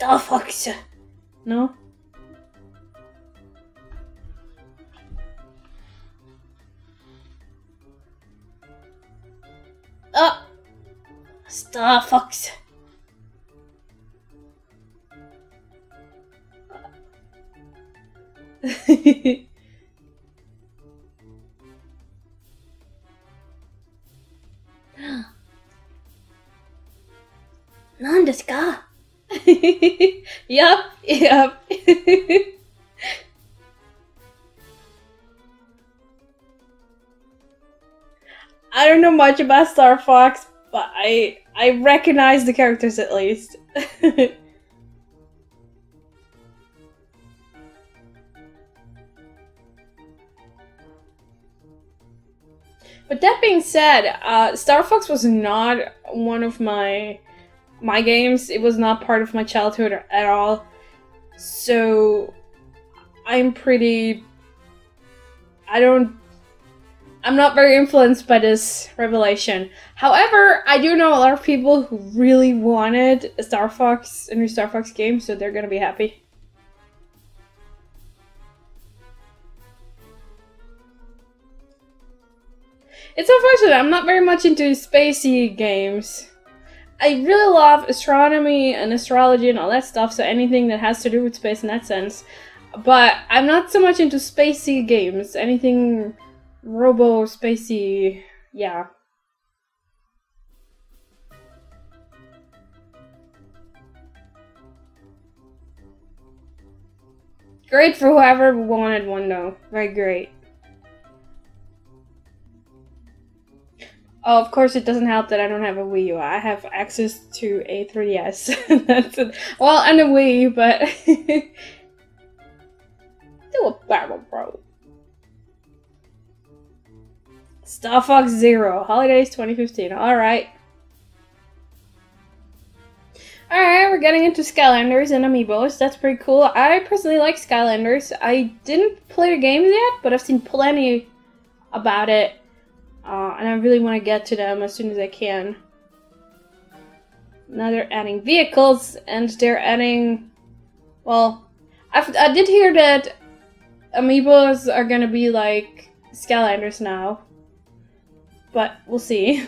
Starfox. No? Ah! Starfox. Nan desu ka? Yup, yup. I don't know much about Starfox, but I recognize the characters at least. But that being said, Starfox was not one of my games. It was not part of my childhood at all. So I'm not very influenced by this revelation. However, I do know a lot of people who really wanted a new Star Fox game, so they're gonna be happy. It's unfortunate, I'm not very much into spacey games. I really love astronomy and astrology and all that stuff, so anything that has to do with space in that sense. But I'm not so much into spacey games. Anything robo-spacey, yeah. Great for whoever wanted one though. Very great. Oh, of course it doesn't help that I don't have a Wii U. I have access to a 3DS. That's it. Well, and a Wii, but do a battle, bro. Starfox Zero, Holidays 2015. Alright. Alright, we're getting into Skylanders and Amiibos. That's pretty cool. I personally like Skylanders. I didn't play the games yet, but I've seen plenty about it. And I really want to get to them as soon as I can. Now they're adding vehicles, and they're adding... Well, I did hear that Amiibos are gonna be like Skylanders now. But we'll see.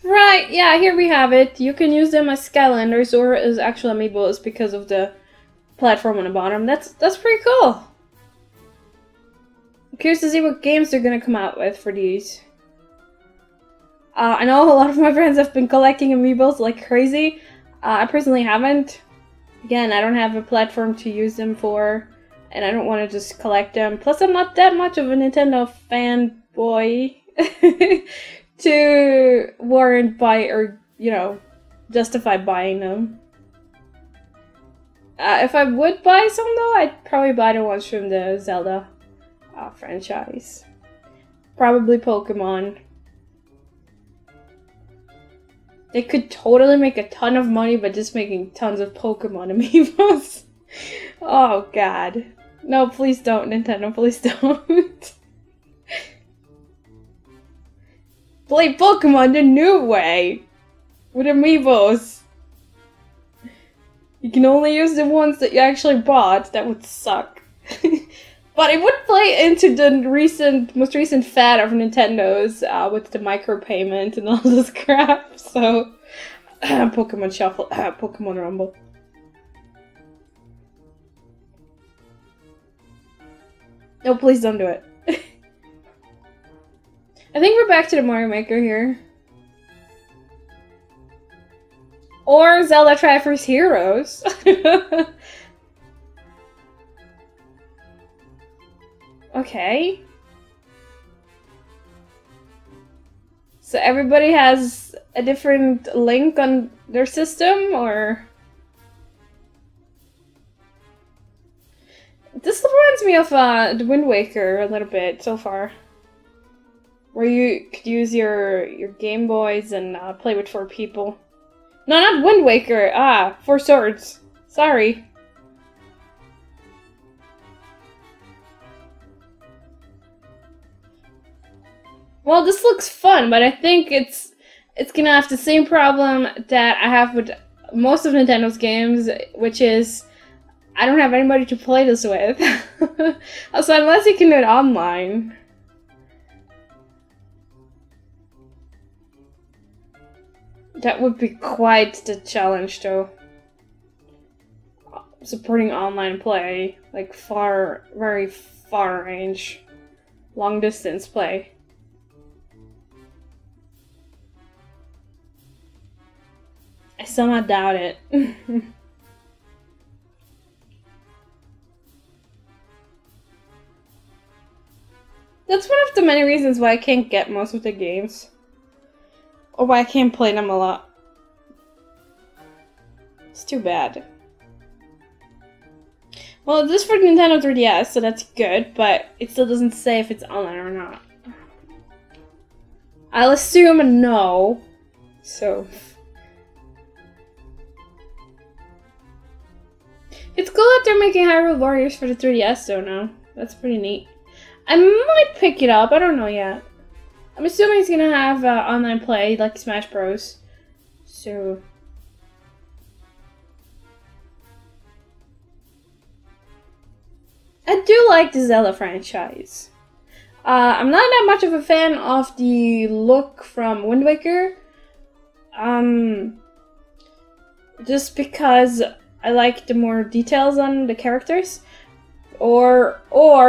Right, yeah, here we have it. You can use them as Skylanders or as actual Amiibos because of the platform on the bottom. That's pretty cool. I'm curious to see what games they're gonna come out with for these. I know a lot of my friends have been collecting Amiibos like crazy. I personally haven't. Again, I don't have a platform to use them for, and I don't want to just collect them. Plus, I'm not that much of a Nintendo fanboy to warrant buy or, you know, justify buying them. If I would buy some though, I'd probably buy the ones from the Zelda franchise. Probably Pokemon. They could totally make a ton of money by just making tons of Pokemon Amiibos. Oh god. No, please don't, Nintendo, please don't. Play Pokemon the new way! With Amiibos. You can only use the ones that you actually bought. That would suck. But it would play into the most recent fad of Nintendo's with the micropayment and all this crap. So, Pokemon Shuffle, Pokemon Rumble. No, please don't do it. I think we're back to the Mario Maker here. Or Zelda Triforce Heroes. Okay. So everybody has a different link on their system, or... This reminds me of the Wind Waker a little bit so far. Where you could use your Game Boys and play with 4 people. No, not Wind Waker. Ah, Four Swords. Sorry. Well, this looks fun, but I think it's gonna have the same problem that I have with most of Nintendo's games, which is I don't have anybody to play this with. So unless you can do it online. That would be quite the challenge, though. Supporting online play, like very far range, long distance play. I somehow doubt it. That's one of the many reasons why I can't get most of the games. Or why I can't play them a lot. It's too bad. Well, this is for Nintendo 3DS, so that's good, but it still doesn't say if it's online or not. I'll assume no. So... It's cool that they're making Hyrule Warriors for the 3DS though now. That's pretty neat. I might pick it up, I don't know yet. I'm assuming it's gonna have online play like Smash Bros. So... I do like the Zelda franchise. I'm not that much of a fan of the look from Wind Waker. Just because I like the more details on the characters. Or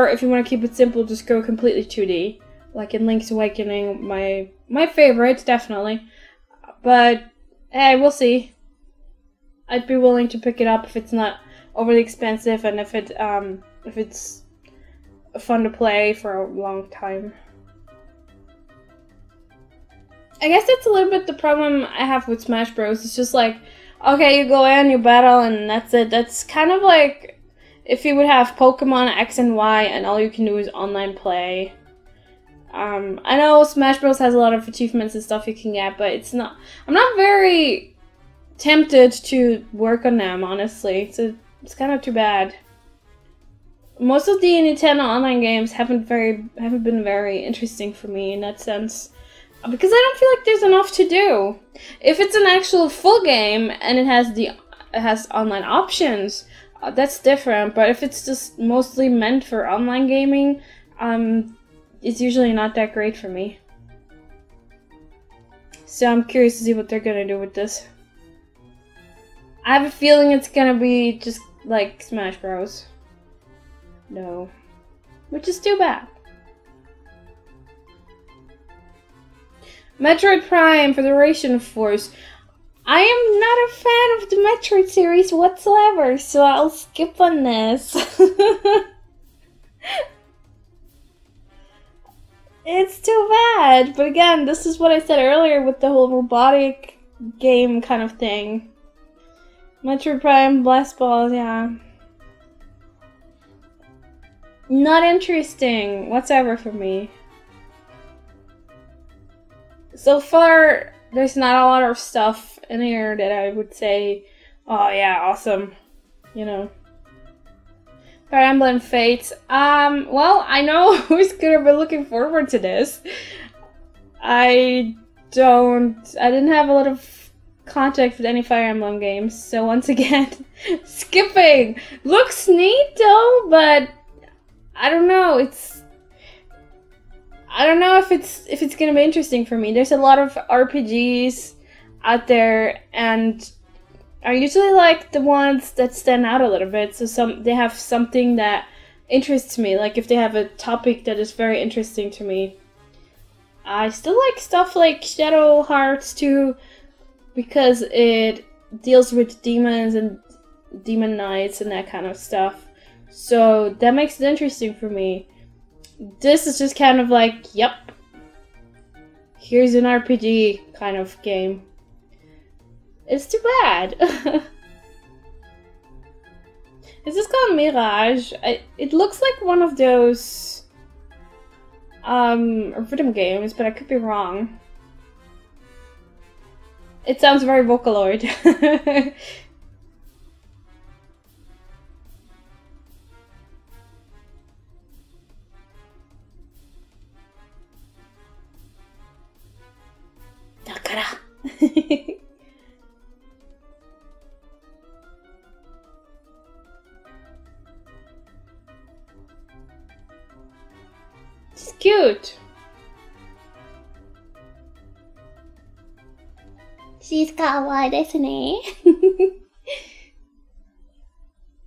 if you want to keep it simple, just go completely 2D. Like in Link's Awakening, my favorite, definitely. But, hey, we'll see. I'd be willing to pick it up if it's not overly expensive and if it's fun to play for a long time. I guess that's a little bit the problem I have with Smash Bros. It's just like, okay, you go in, you battle, and that's it. That's kind of like if you would have Pokemon X and Y and all you can do is online play. I know Smash Bros. Has a lot of achievements and stuff you can get, but it's not. I'm not very tempted to work on them, honestly. So it's kind of too bad. Most of the Nintendo online games haven't been very interesting for me in that sense. Because I don't feel like there's enough to do. If it's an actual full game and it has online options, that's different. But if it's just mostly meant for online gaming, it's usually not that great for me. So I'm curious to see what they're gonna do with this. I have a feeling it's gonna be just like Smash Bros. No. Which is too bad. Metroid Prime Federation Force. I am not a fan of the Metroid series whatsoever, so I'll skip on this. It's too bad, but again, this is what I said earlier with the whole robotic game kind of thing. Metroid Prime Blast Balls, yeah. Not interesting whatsoever for me. So far, there's not a lot of stuff in here that I would say, oh yeah, awesome, you know. Fire Emblem Fates. Well, I know who's gonna be looking forward to this. I didn't have a lot of contact with any Fire Emblem games, so once again, skipping. Looks neat though, but I don't know. I don't know if it's gonna be interesting for me. There's a lot of RPGs out there, and I usually like the ones that stand out a little bit. So they have something that interests me. Like if they have a topic that is very interesting to me. I still like stuff like Shadow Hearts too, because it deals with demons and demon knights and that kind of stuff. So that makes it interesting for me. This is just kind of like, yep, here's an RPG kind of game. It's too bad. Is this called Mirage? It looks like one of those rhythm games, but I could be wrong. It sounds very Vocaloid. Dakara. It's cute. She's kawaii desu ne.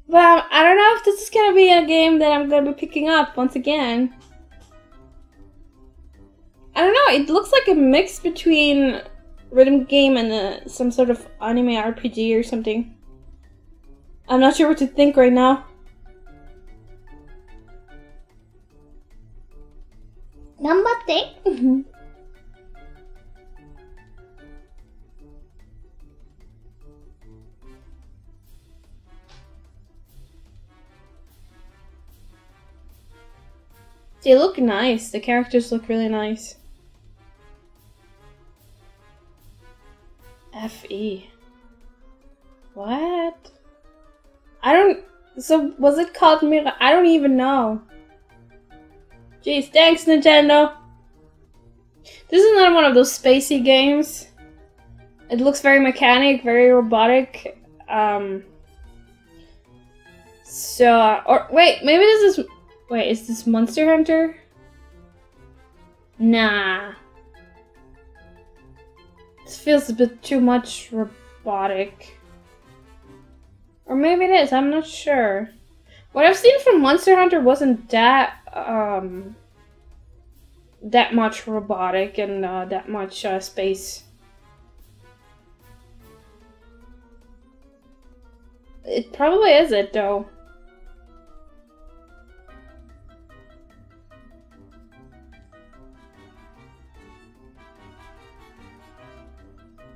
Well, I don't know if this is gonna be a game that I'm gonna be picking up once again. I don't know, it looks like a mix between rhythm game and some sort of anime RPG or something. I'm not sure what to think right now. Ganbatte. They look nice. The characters look really nice. FE. What? I don't... So, was it called Mirage? I don't even know. Jeez, thanks, Nintendo. This is not one of those spacey games. It looks very mechanic, very robotic. Or wait, maybe this is... Wait, is this Monster Hunter? Nah. This feels a bit too much robotic. Or maybe it is, I'm not sure. What I've seen from Monster Hunter wasn't that, that much robotic and that much space. It probably is it though.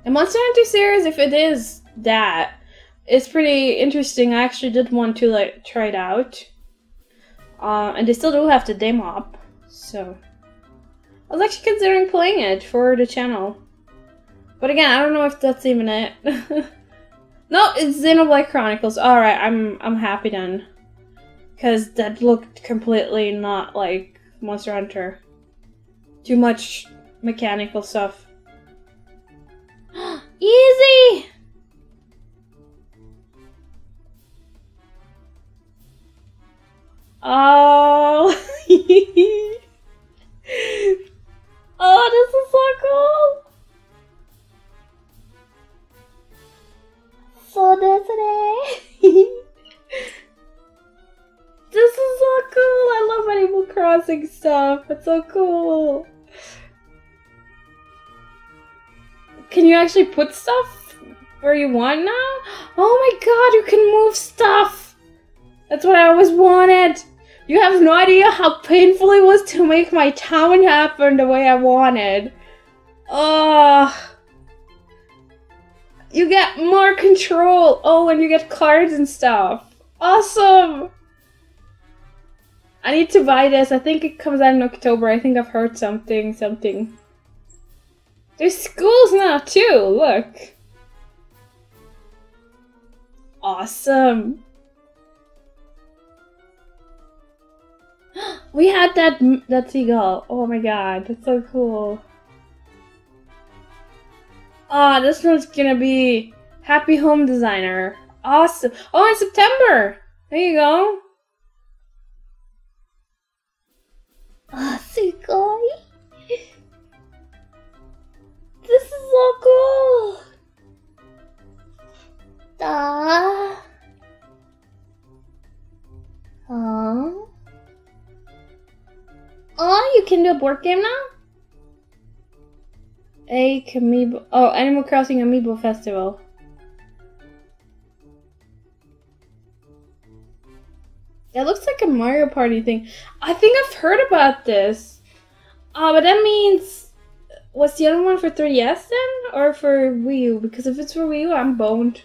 The Monster Hunter series, if it is that, it's pretty interesting. I actually did want to like try it out. And they still do have the demo up, so I was actually considering playing it for the channel. But again, I don't know if that's even it. No, it's Xenoblade Chronicles. Alright, I'm happy then. Cause that looked completely not like Monster Hunter. Too much mechanical stuff. Easy! Oh! Oh, this is so cool! So desu. This is so cool! I love Animal Crossing stuff. It's so cool. Can you actually put stuff where you want now? Oh my god, you can move stuff! That's what I always wanted! You have no idea how painful it was to make my town happen the way I wanted. Oh, you get more control! Oh, and you get cards and stuff. Awesome! I need to buy this. I think it comes out in October. I think I've heard something. There's schools now too, look. Awesome. We had that seagull. Oh my god, that's so cool. Ah, this one's gonna be Happy Home Designer. Awesome. Oh, in September. There you go. Ah, sugoi. This is so cool! Oh, you can do a board game now? Amiibo. Oh, Animal Crossing Amiibo Festival. That looks like a Mario Party thing. I think I've heard about this. But that means... Was the other one for 3DS then? Or for Wii U? Because if it's for Wii U, I'm boned.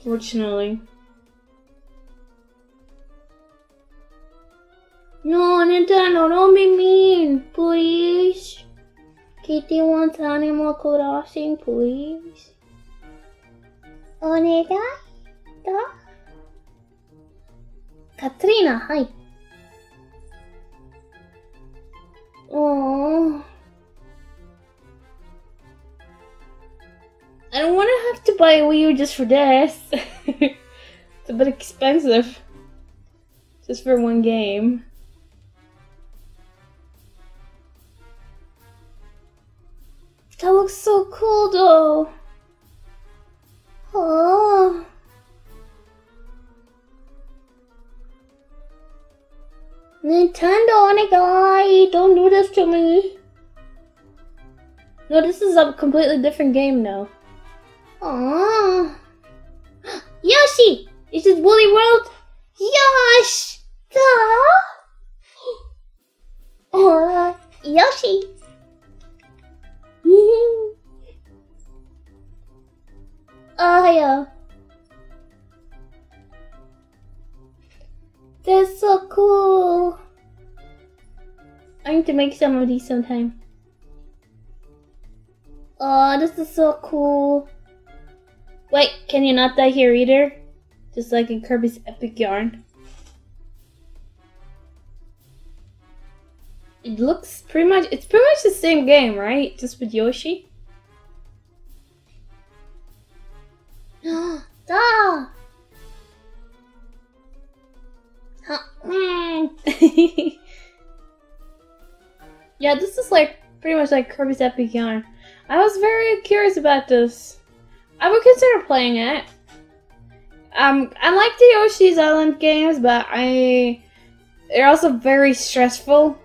Fortunately. No, Nintendo, don't be mean, please. Kitty wants Animal Crossing, please. Onegai? Da? Katrina, hi. Oh. I don't want to have to buy a Wii U just for this. It's a bit expensive. Just for one game. That looks so cool though. Oh. Nintendo, onegai, don't do this to me. No, this is a completely different game now. Aww. Yoshi! Is it Woolly World? Yosh! Oh, Yoshi! Oh, yeah. That's so cool. I need to make some of these sometime. Oh, this is so cool. Wait, can you not die here either? Just like in Kirby's Epic Yarn. It looks pretty much, it's pretty much the same game, right? Just with Yoshi. Da! Yeah, this is like pretty much like Kirby's Epic Yarn. I was very curious about this. I would consider playing it. I like the Yoshi's Island games, but they're also very stressful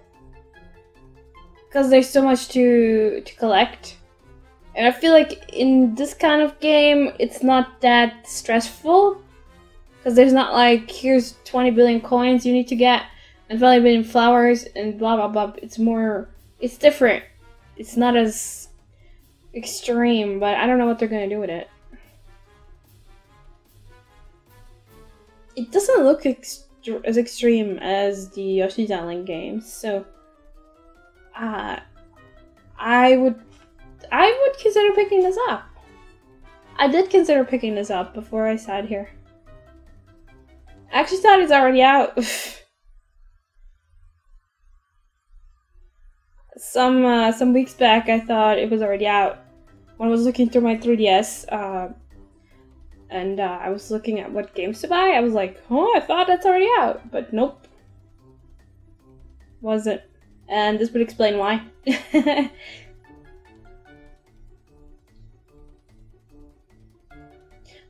because there's so much to collect. And I feel like in this kind of game, it's not that stressful because there's not like, here's 20 billion coins you need to get and 20 billion flowers and blah blah blah. It's more, it's different. It's not as extreme, but I don't know what they're gonna do with it. It doesn't look as extreme as the Yoshi's Island games, so I would consider picking this up. I did consider picking this up before I sat here. I actually thought it's already out. Some weeks back, I thought it was already out when I was looking through my 3DS. And I was looking at what games to buy. I was like, oh, I thought that's already out. But nope. Wasn't. And this would explain why. I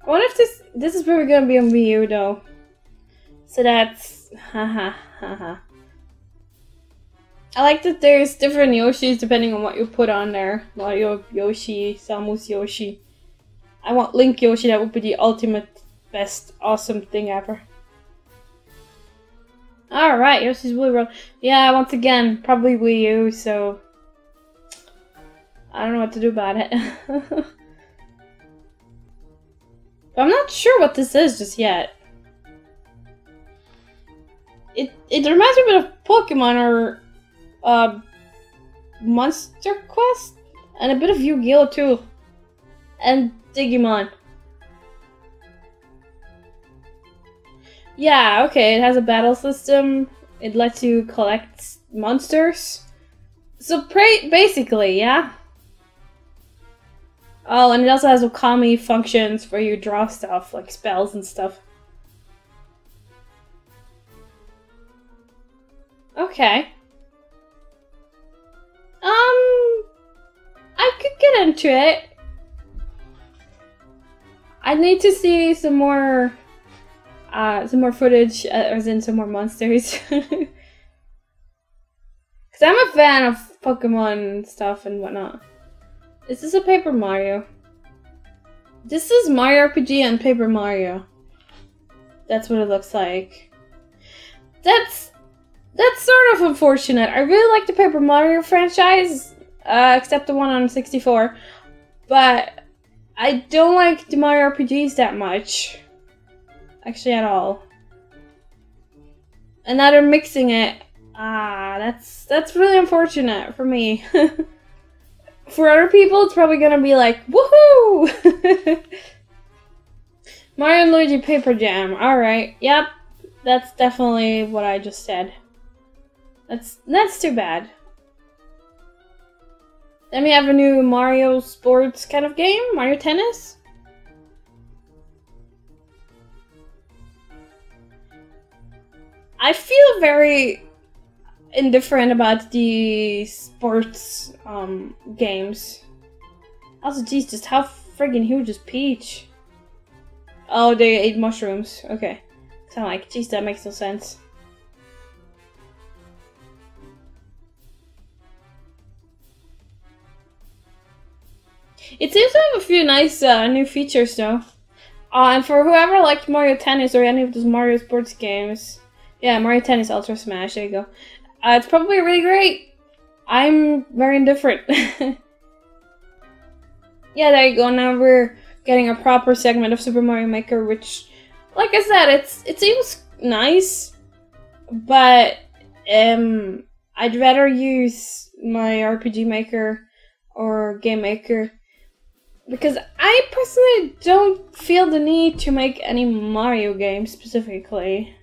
wonder if this is probably gonna be on Wii U though. So that's haha. I like that there's different Yoshis depending on what you put on there. Mario Yoshi, Samus Yoshi. I want Link Yoshi, that would be the ultimate, best, awesome thing ever. Alright, Yoshi's Woolly World. Yeah, once again, probably Wii U, so I don't know what to do about it. But I'm not sure what this is just yet. It reminds me a bit of Pokemon or Monster Quest, and a bit of Yu-Gi-Oh too. And Digimon. Yeah, okay, it has a battle system. It lets you collect monsters. So basically, yeah. Oh, and it also has Okami functions where you draw stuff, like spells and stuff. Okay. I could get into it. I need to see some more footage, as in some more monsters. Because I'm a fan of Pokemon stuff and whatnot. Is this a Paper Mario? This is Mario RPG and Paper Mario. That's what it looks like. That's sort of unfortunate. I really like the Paper Mario franchise, except the one on 64. But I don't like the Mario RPGs that much. Actually, at all. And now they're mixing it. That's really unfortunate for me. For other people, it's probably gonna be like, woohoo! Mario and Luigi Paper Jam. Alright, yep. That's definitely what I just said. That's too bad. Then we have a new Mario sports kind of game, Mario Tennis. I feel very indifferent about the sports games. Also, geez, just how friggin' huge is Peach? Oh, they ate mushrooms. Okay. So I'm like, geez, that makes no sense. It seems to have a few nice new features though. And for whoever liked Mario Tennis or any of those Mario sports games, yeah, Mario Tennis Ultra Smash, there you go. It's probably really great. I'm very indifferent. Yeah, there you go. Now we're getting a proper segment of Super Mario Maker, which, like I said, it seems nice, but I'd rather use my RPG Maker or Game Maker because I personally don't feel the need to make any Mario games specifically.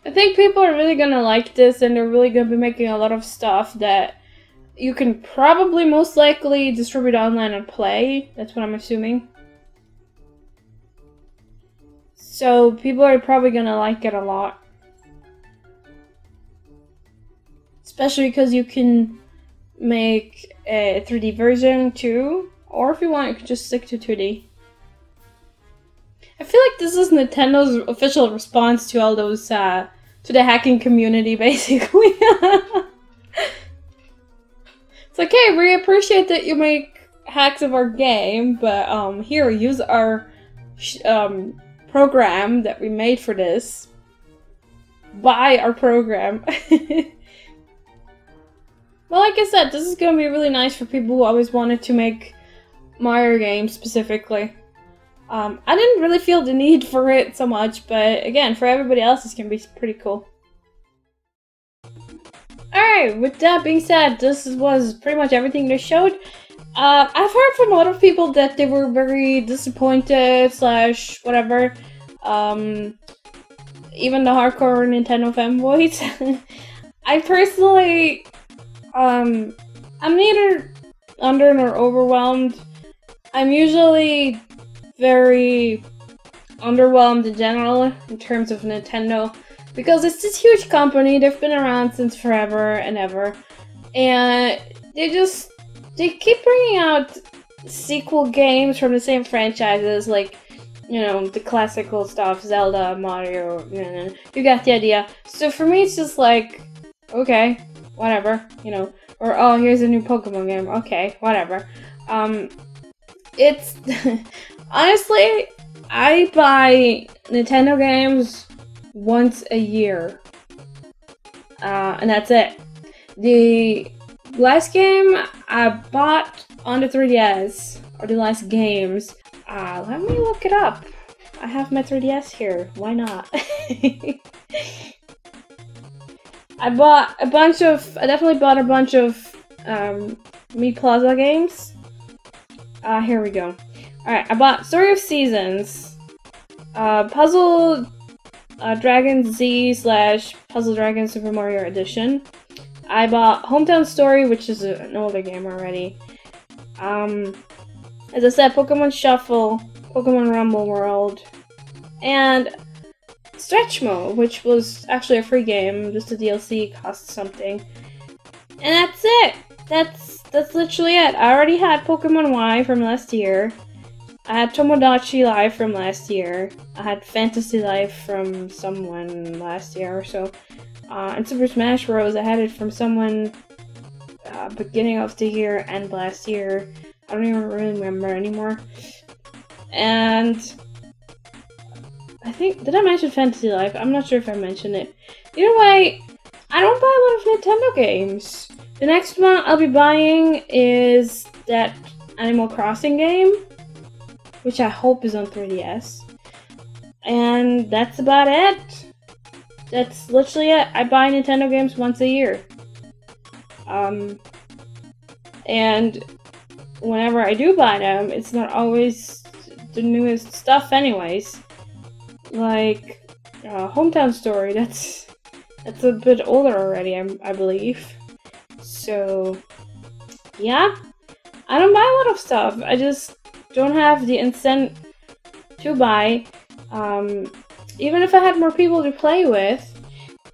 I think people are really gonna like this, and they're really gonna be making a lot of stuff that you can probably most likely distribute online and play. That's what I'm assuming. So people are probably gonna like it a lot. Especially because you can make a 3D version too. Or if you want, you can just stick to 2D. I feel like this is Nintendo's official response to all those, to the hacking community, basically. It's like, hey, we appreciate that you make hacks of our game, but here, use our program that we made for this. Buy our program. Well, like I said, this is gonna be really nice for people who always wanted to make Mario games specifically. I didn't really feel the need for it so much, but again, for everybody else, this can be pretty cool. Alright, with that being said, this was pretty much everything they showed. I've heard from a lot of people that they were very disappointed, slash whatever. Even the hardcore Nintendo fanboys. I personally, I'm neither under nor overwhelmed. I'm usually very underwhelmed in general in terms of Nintendo because it's this huge company. They've been around since forever and ever, and they keep bringing out sequel games from the same franchises, like, you know, the classical stuff, Zelda, Mario, you got the idea. So for me, it's just like, okay, whatever, you know, or oh, here's a new Pokemon game, okay, whatever. It's honestly, I buy Nintendo games once a year, and that's it. The last game I bought on the 3DS, or the last games, let me look it up. I have my 3DS here, why not? I definitely bought a bunch of Meat Plaza games. Here we go. Alright, I bought Story of Seasons, Puzzle Dragon Z / Puzzle Dragon Super Mario Edition. I bought Hometown Story, which is an older game already. As I said, Pokemon Shuffle, Pokemon Rumble World, and Stretch Mode, which was actually a free game, just a DLC, cost something. And that's it! That's literally it. I already had Pokemon Y from last year. I had Tomodachi Life from last year. I had Fantasy Life from someone last year or so. And Super Smash Bros. I had it from someone beginning of the year and last year. I don't even really remember anymore. And I think, did I mention Fantasy Life? I'm not sure if I mentioned it. Either way, I don't buy a lot of Nintendo games. The next one I'll be buying is that Animal Crossing game, which I hope is on 3DS. And that's about it. That's literally it. I buy Nintendo games once a year. And whenever I do buy them, it's not always the newest stuff anyways. Like Hometown Story, that's a bit older already, I believe. So yeah, I don't buy a lot of stuff. I just don't have the incentive to buy. Even if I had more people to play with,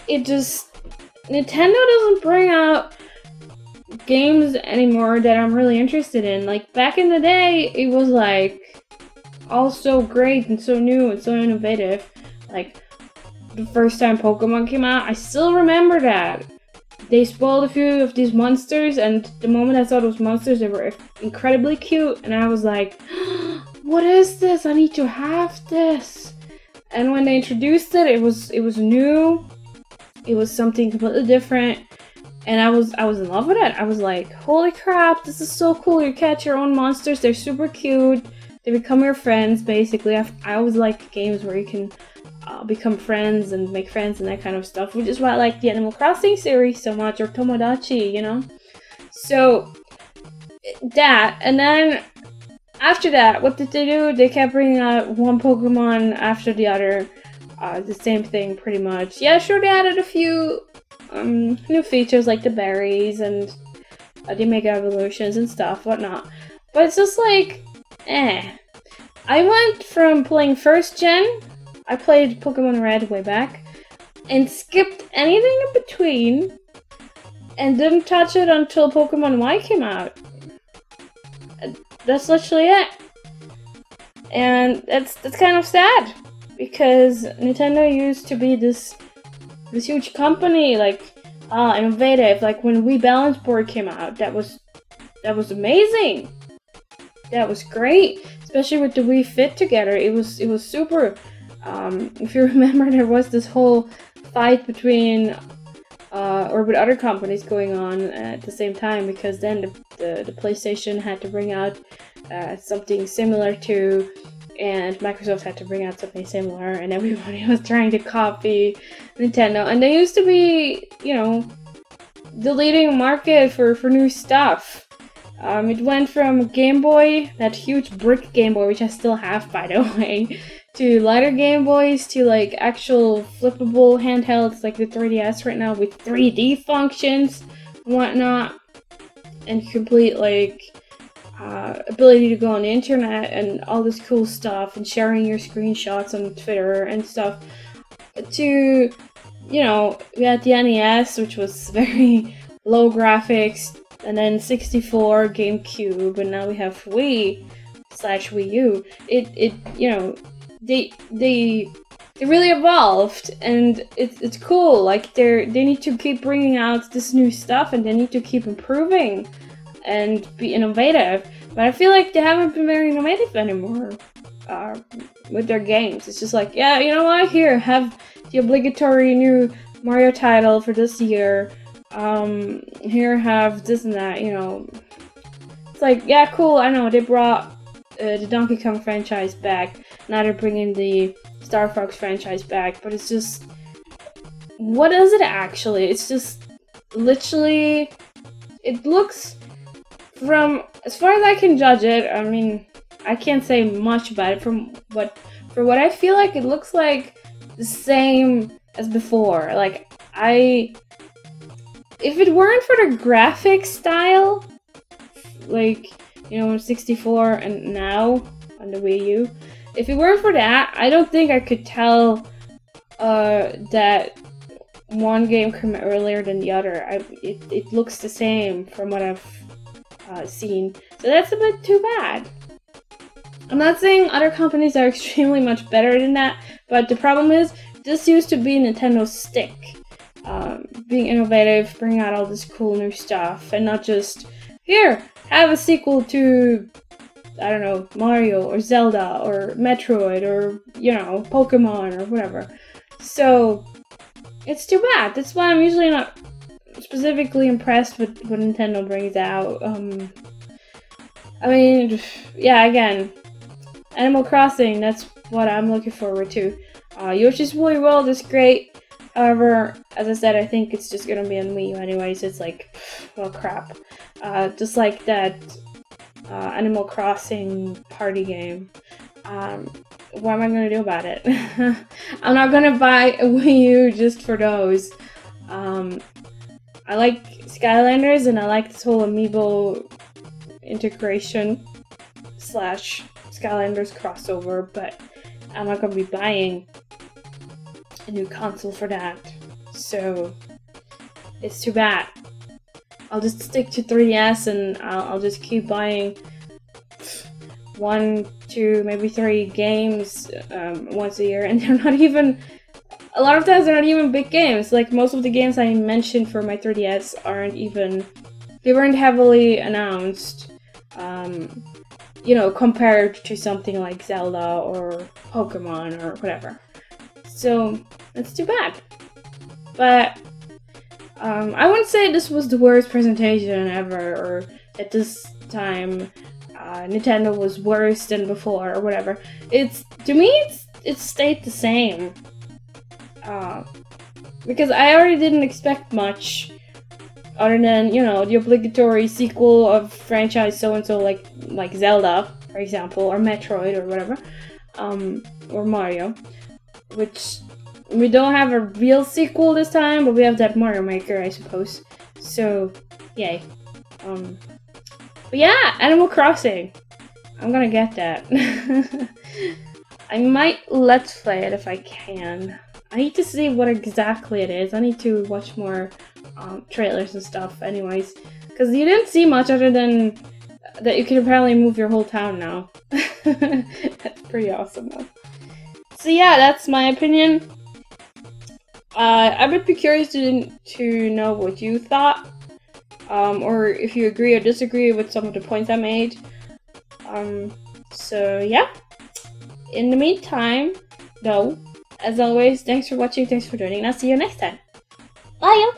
Nintendo doesn't bring out games anymore that I'm really interested in. Like back in the day, it was like all so great and so new and so innovative. Like the first time Pokemon came out, I still remember that. They spoiled a few of these monsters, and the moment I saw those monsters, they were incredibly cute, and I was like, what is this? I need to have this. And when they introduced it, it was new. It was something completely different, and I was in love with it. I was like, holy crap, this is so cool. You catch your own monsters. They're super cute. They become your friends, basically. I always like games where you can become friends and make friends and that kind of stuff, which is why I like the Animal Crossing series so much, or Tomodachi, you know? So, that, and then after that, what did they do? They kept bringing out one Pokemon after the other, the same thing pretty much. Yeah, sure, they added a few new features like the berries and the Mega Evolutions and stuff, whatnot, but it's just like, I went from playing first gen, I played Pokemon Red way back, and skipped anything in between, and didn't touch it until Pokemon Y came out. That's literally it. And that's kind of sad, because Nintendo used to be this huge company, like, innovative. Like when Wii Balance Board came out, that was amazing. That was great, especially with the Wii Fit together. It was super. If you remember, there was this whole fight between, or with other companies going on at the same time, because then the PlayStation had to bring out something similar to, and Microsoft had to bring out something similar, and everybody was trying to copy Nintendo. And they used to be, you know, the leading market for new stuff. It went from Game Boy, that huge brick Game Boy, which I still have, by the way, to lighter Game Boys, to like actual flippable handhelds like the 3DS right now with 3D functions and whatnot, and complete like ability to go on the internet and all this cool stuff, and sharing your screenshots on Twitter and stuff, to, you know, we had the NES, which was very low graphics, and then 64, GameCube, and now we have Wii/Wii U. It you know, they really evolved, and it's cool. Like they need to keep bringing out this new stuff, and they need to keep improving and be innovative. But I feel like they haven't been very innovative anymore with their games. It's just like, yeah, you know what? Here, have the obligatory new Mario title for this year. Here, have this and that, you know. It's like, yeah, cool, I know, they brought the Donkey Kong franchise back. Now they're bringing the Starfox franchise back, but it's just, what is it actually? It's just, literally, it looks, from, as far as I can judge it, I mean, I can't say much about it, for what I feel like, it looks like the same as before. Like, if it weren't for the graphics style, like, you know, 64 and now on the Wii U, if it weren't for that, I don't think I could tell that one game came out earlier than the other. It looks the same from what I've seen, so that's a bit too bad. I'm not saying other companies are extremely much better than that, but the problem is, this used to be Nintendo's stick. Being innovative, bringing out all this cool new stuff, and not just, here, have a sequel to, I don't know, Mario, or Zelda, or Metroid, or, you know, Pokemon, or whatever. So, it's too bad. That's why I'm usually not specifically impressed with what Nintendo brings out. I mean, yeah, again, Animal Crossing, that's what I'm looking forward to. Yoshi's Woolly World is great. However, as I said, I think it's just gonna be on Wii U anyways. It's like, well, crap. Just like that Animal Crossing party game. What am I gonna do about it? I'm not gonna buy a Wii U just for those. I like Skylanders and I like this whole Amiibo integration / Skylanders crossover, but I'm not gonna be buying a new console for that. So it's too bad. I'll just stick to 3DS and I'll just keep buying 1, 2, maybe 3 games once a year, and they're not even. A lot of times they're not even big games. Like most of the games I mentioned for my 3DS aren't even. They weren't heavily announced. You know, compared to something like Zelda or Pokemon or whatever. So it's too bad. But I wouldn't say this was the worst presentation ever, or at this time Nintendo was worse than before or whatever. To me it stayed the same. Because I already didn't expect much other than, you know, the obligatory sequel of franchise so-and-so, like Zelda, for example, or Metroid or whatever, or Mario, which we don't have a real sequel this time, but we have that Mario Maker, I suppose. So, yay. But yeah, Animal Crossing. I'm gonna get that. I might let's play it if I can. I need to see what exactly it is. I need to watch more trailers and stuff anyways. Because you didn't see much other than that you can apparently move your whole town now. That's pretty awesome though. So yeah, that's my opinion. I would be curious to know what you thought. Or if you agree or disagree with some of the points I made. So yeah. In the meantime, though, as always, thanks for watching, thanks for joining, and I'll see you next time. Bye!